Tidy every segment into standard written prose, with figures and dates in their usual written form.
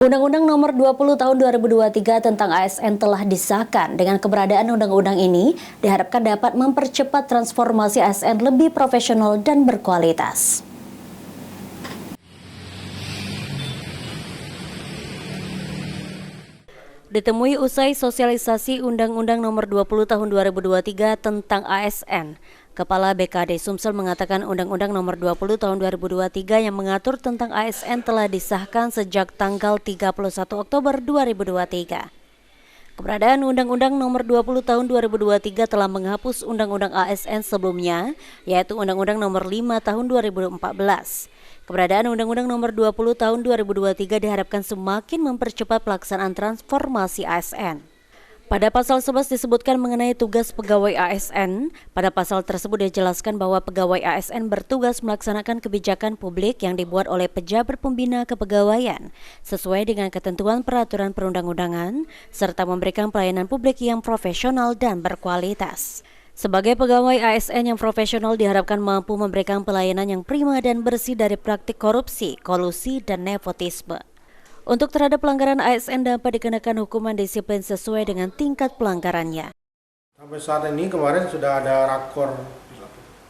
Undang-Undang Nomor 20 Tahun 2023 tentang ASN telah disahkan. Dengan keberadaan undang-undang ini, diharapkan dapat mempercepat transformasi ASN lebih profesional dan berkualitas. Ditemui usai sosialisasi Undang-Undang Nomor 20 Tahun 2023 tentang ASN, Kepala BKD Sumsel mengatakan Undang-Undang Nomor 20 Tahun 2023 yang mengatur tentang ASN telah disahkan sejak tanggal 31 Oktober 2023. Keberadaan Undang-Undang Nomor 20 Tahun 2023 telah menghapus Undang-Undang ASN sebelumnya, yaitu Undang-Undang Nomor 5 Tahun 2014. Keberadaan Undang-Undang Nomor 20 Tahun 2023 diharapkan semakin mempercepat pelaksanaan transformasi ASN. Pada pasal 11 disebutkan mengenai tugas pegawai ASN. Pada pasal tersebut dijelaskan bahwa pegawai ASN bertugas melaksanakan kebijakan publik yang dibuat oleh pejabat pembina kepegawaian sesuai dengan ketentuan peraturan perundang-undangan serta memberikan pelayanan publik yang profesional dan berkualitas. Sebagai pegawai ASN yang profesional diharapkan mampu memberikan pelayanan yang prima dan bersih dari praktik korupsi, kolusi, dan nepotisme. Untuk terhadap pelanggaran ASN dapat dikenakan hukuman disiplin sesuai dengan tingkat pelanggarannya. Sampai saat ini kemarin sudah ada rakor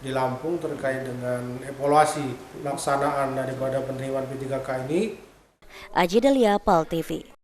di Lampung terkait dengan evaluasi pelaksanaan daripada penerimaan P3K ini. Aji Delia, PAL TV.